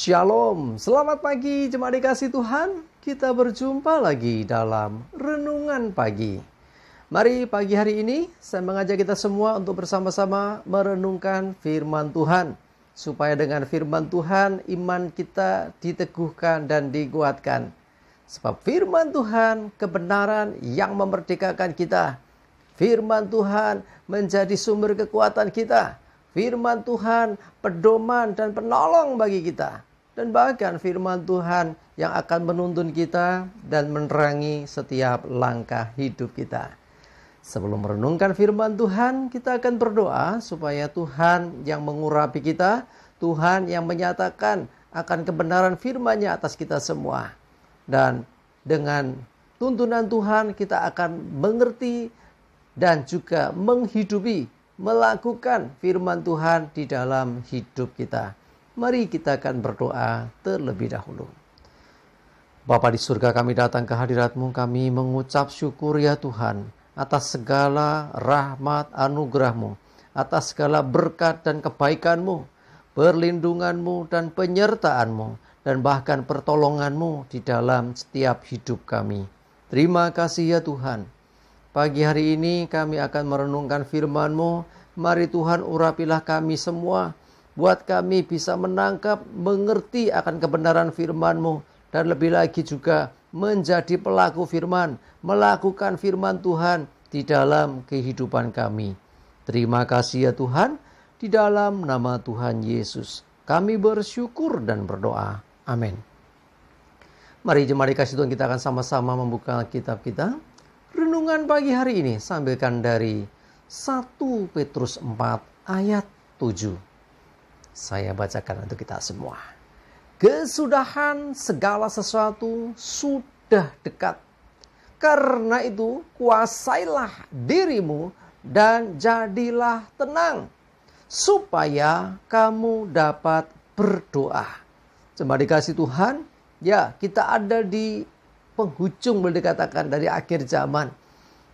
Shalom, selamat pagi jemaat dikasih Tuhan. Kita berjumpa lagi dalam Renungan Pagi. Mari pagi hari ini saya mengajak kita semua untuk bersama-sama merenungkan firman Tuhan. Supaya dengan firman Tuhan iman kita diteguhkan dan dikuatkan. Sebab firman Tuhan kebenaran yang memerdekakan kita. Firman Tuhan menjadi sumber kekuatan kita. Firman Tuhan pedoman dan penolong bagi kita. Dan bahkan firman Tuhan yang akan menuntun kita dan menerangi setiap langkah hidup kita. Sebelum merenungkan firman Tuhan, kita akan berdoa supaya Tuhan yang mengurapi kita, Tuhan yang menyatakan akan kebenaran firman-Nya atas kita semua. Dan dengan tuntunan Tuhan kita akan mengerti dan juga menghidupi melakukan firman Tuhan di dalam hidup kita. Mari kita akan berdoa terlebih dahulu. Bapa di surga, kami datang ke hadirat-Mu, kami mengucap syukur ya Tuhan atas segala rahmat anugerah-Mu, atas segala berkat dan kebaikan-Mu, perlindungan-Mu dan penyertaan-Mu, dan bahkan pertolongan-Mu di dalam setiap hidup kami. Terima kasih ya Tuhan. Pagi hari ini kami akan merenungkan firman-Mu. Mari Tuhan urapilah kami semua. Buat kami bisa menangkap, mengerti akan kebenaran firman-Mu. Dan lebih lagi juga menjadi pelaku firman. Melakukan firman Tuhan di dalam kehidupan kami. Terima kasih ya Tuhan. Di dalam nama Tuhan Yesus kami bersyukur dan berdoa. Amin. Mari jemaat dikasih Tuhan, kita akan sama-sama membuka kitab kita. Renungan pagi hari ini sambilkan dari 1 Petrus 4 ayat 7. Saya bacakan untuk kita semua. Kesudahan segala sesuatu sudah dekat. Karena itu kuasailah dirimu dan jadilah tenang, supaya kamu dapat berdoa. Jemaat dikasih Tuhan, ya kita ada di penghujung, boleh dikatakan dari akhir zaman.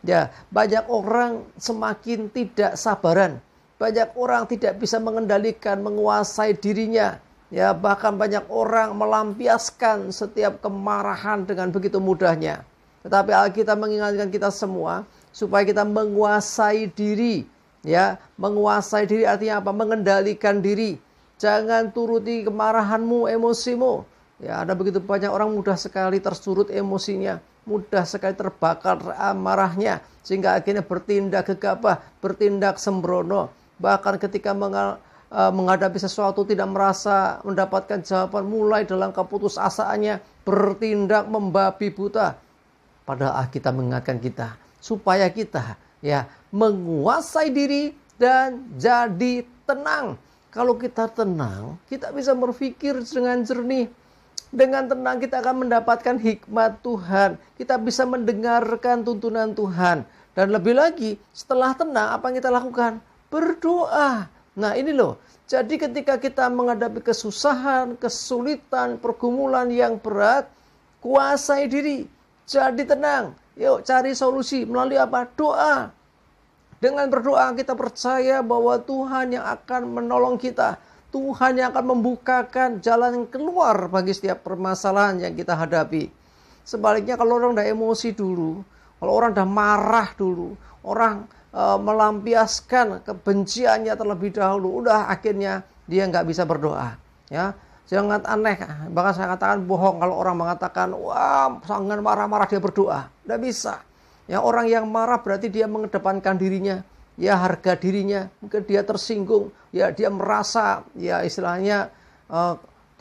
Ya, banyak orang semakin tidak sabaran. Banyak orang tidak bisa mengendalikan, menguasai dirinya. Ya, bahkan banyak orang melampiaskan setiap kemarahan dengan begitu mudahnya. Tetapi Alkitab mengingatkan kita semua supaya kita menguasai diri. Ya, menguasai diri artinya apa? Mengendalikan diri. Jangan turuti kemarahanmu, emosimu. Ya, ada begitu banyak orang mudah sekali tersurut emosinya, mudah sekali terbakar amarahnya, sehingga akhirnya bertindak gegabah, bertindak sembrono. Bahkan ketika menghadapi sesuatu tidak merasa mendapatkan jawaban, mulai dalam keputusasaannya bertindak membabi buta. Padahal kita mengingatkan kita supaya kita ya menguasai diri dan jadi tenang. Kalau kita tenang, kita bisa berpikir dengan jernih. Dengan tenang kita akan mendapatkan hikmat Tuhan. Kita bisa mendengarkan tuntunan Tuhan. Dan lebih lagi, setelah tenang, apa yang kita lakukan? Berdoa. Nah ini loh. Jadi ketika kita menghadapi kesusahan, kesulitan, pergumulan yang berat, kuasai diri. Jadi tenang. Yuk cari solusi. Melalui apa? Doa. Dengan berdoa kita percaya bahwa Tuhan yang akan menolong kita. Tuhan yang akan membukakan jalan keluar bagi setiap permasalahan yang kita hadapi. Sebaliknya kalau orang udah emosi dulu, kalau orang udah marah dulu, orang melampiaskan kebenciannya terlebih dahulu, udah akhirnya dia nggak bisa berdoa. Ya, jangan aneh, bahkan saya katakan bohong kalau orang mengatakan, wah sangat marah-marah dia berdoa. Nggak bisa. Ya, orang yang marah berarti dia mengedepankan dirinya. Ya harga dirinya, mungkin dia tersinggung, ya dia merasa ya istilahnya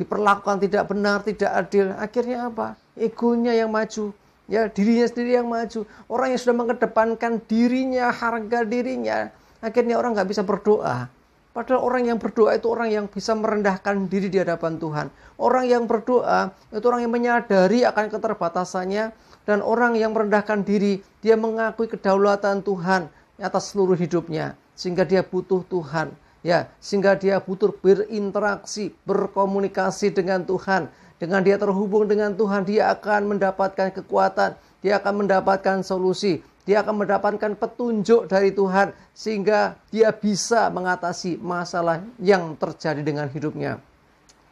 diperlakukan tidak benar, tidak adil. Akhirnya apa? Egonya yang maju, ya dirinya sendiri yang maju. Orang yang sudah mengedepankan dirinya, harga dirinya, akhirnya orang nggak bisa berdoa. Padahal orang yang berdoa itu orang yang bisa merendahkan diri di hadapan Tuhan. Orang yang berdoa itu orang yang menyadari akan keterbatasannya, dan orang yang merendahkan diri, dia mengakui kedaulatan Tuhan atas seluruh hidupnya, sehingga dia butuh Tuhan, ya, sehingga dia butuh berinteraksi, berkomunikasi dengan Tuhan. Dengan dia terhubung dengan Tuhan, dia akan mendapatkan kekuatan, dia akan mendapatkan solusi, dia akan mendapatkan petunjuk dari Tuhan, sehingga dia bisa mengatasi masalah yang terjadi dengan hidupnya.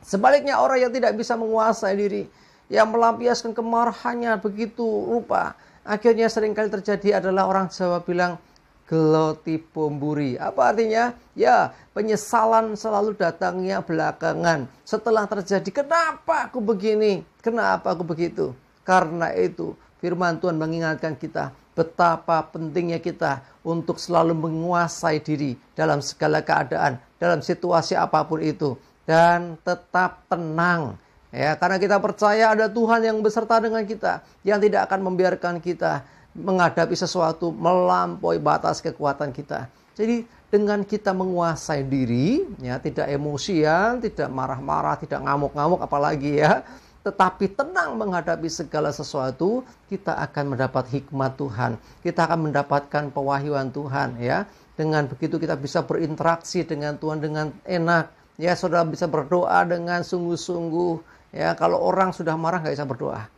Sebaliknya orang yang tidak bisa menguasai diri, yang melampiaskan kemarahannya begitu rupa, akhirnya seringkali terjadi adalah orang Jawa bilang geloti pomburi. Apa artinya? Ya, penyesalan selalu datangnya belakangan. Setelah terjadi, kenapa aku begini? Kenapa aku begitu? Karena itu, firman Tuhan mengingatkan kita betapa pentingnya kita untuk selalu menguasai diri dalam segala keadaan, dalam situasi apapun itu. Dan tetap tenang. Ya, karena kita percaya ada Tuhan yang beserta dengan kita, yang tidak akan membiarkan kita menghadapi sesuatu melampaui batas kekuatan kita. Jadi dengan kita menguasai diri, ya, tidak emosian, tidak marah-marah, tidak ngamuk-ngamuk apalagi ya, tetapi tenang menghadapi segala sesuatu, kita akan mendapat hikmat Tuhan. Kita akan mendapatkan pewahyuan Tuhan, ya. Dengan begitu kita bisa berinteraksi dengan Tuhan dengan enak. Ya, saudara bisa berdoa dengan sungguh-sungguh. Ya, kalau orang sudah marah nggak bisa berdoa.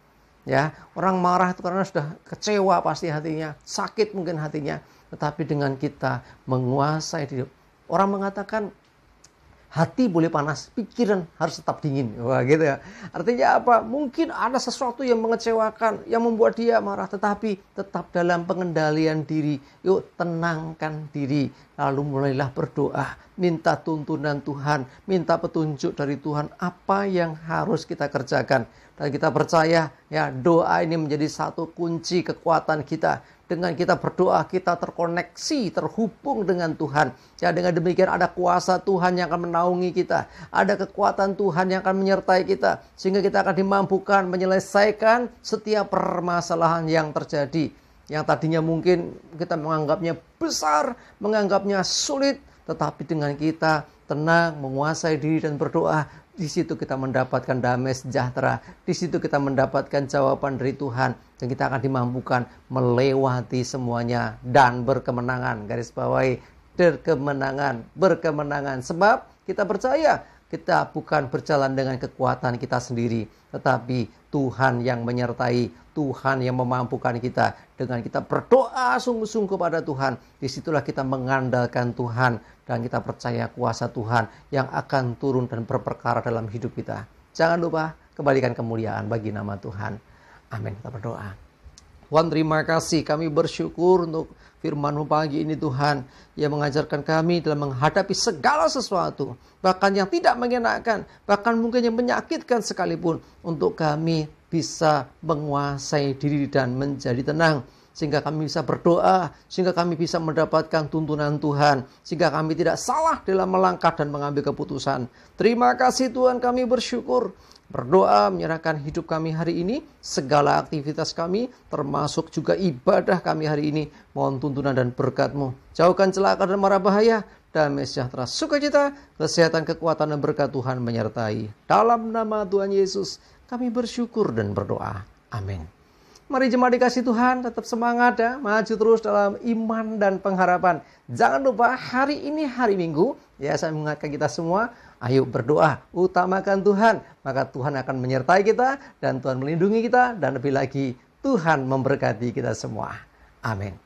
Ya, orang marah itu karena sudah kecewa pasti hatinya, sakit mungkin hatinya. Tetapi dengan kita menguasai diri, orang mengatakan hati boleh panas, pikiran harus tetap dingin. Wah, gitu ya. Artinya apa? Mungkin ada sesuatu yang mengecewakan, yang membuat dia marah, tetapi tetap dalam pengendalian diri. Yuk, tenangkan diri. Lalu mulailah berdoa, minta tuntunan Tuhan, minta petunjuk dari Tuhan apa yang harus kita kerjakan. Dan kita percaya, ya, doa ini menjadi satu kunci kekuatan kita. Dengan kita berdoa, kita terkoneksi, terhubung dengan Tuhan. Ya, dengan demikian ada kuasa Tuhan yang akan menaungi kita. Ada kekuatan Tuhan yang akan menyertai kita. Sehingga kita akan dimampukan menyelesaikan setiap permasalahan yang terjadi. Yang tadinya mungkin kita menganggapnya besar, menganggapnya sulit. Tetapi dengan kita tenang, menguasai diri dan berdoa, di situ kita mendapatkan damai sejahtera. Di situ kita mendapatkan jawaban dari Tuhan. Dan kita akan dimampukan melewati semuanya dan berkemenangan. Garis bawahi, berkemenangan. Sebab kita percaya kita bukan berjalan dengan kekuatan kita sendiri. Tetapi Tuhan yang menyertai, Tuhan yang memampukan kita. Dengan kita berdoa sungguh-sungguh pada Tuhan, disitulah kita mengandalkan Tuhan. Dan kita percaya kuasa Tuhan yang akan turun dan berperkara dalam hidup kita. Jangan lupa kembalikan kemuliaan bagi nama Tuhan. Amin. Kita berdoa. Tuhan, terima kasih. Kami bersyukur untuk firman-Mu pagi ini Tuhan, yang mengajarkan kami dalam menghadapi segala sesuatu, bahkan yang tidak mengenakan, bahkan mungkin yang menyakitkan sekalipun, untuk kami bisa menguasai diri dan menjadi tenang. Sehingga kami bisa berdoa, sehingga kami bisa mendapatkan tuntunan Tuhan, sehingga kami tidak salah dalam melangkah dan mengambil keputusan. Terima kasih Tuhan, kami bersyukur. Berdoa menyerahkan hidup kami hari ini, segala aktivitas kami, termasuk juga ibadah kami hari ini. Mohon tuntunan dan berkat-Mu. Jauhkan celaka dan mara bahaya, damai sejahtera, sukacita, kesehatan, kekuatan dan berkat Tuhan menyertai. Dalam nama Tuhan Yesus, kami bersyukur dan berdoa. Amin. Mari jemaat dikasih Tuhan, tetap semangat ya, maju terus dalam iman dan pengharapan. Jangan lupa hari ini hari Minggu, ya, saya mengingatkan kita semua, ayo berdoa, utamakan Tuhan, maka Tuhan akan menyertai kita, dan Tuhan melindungi kita, dan lebih lagi Tuhan memberkati kita semua. Amin.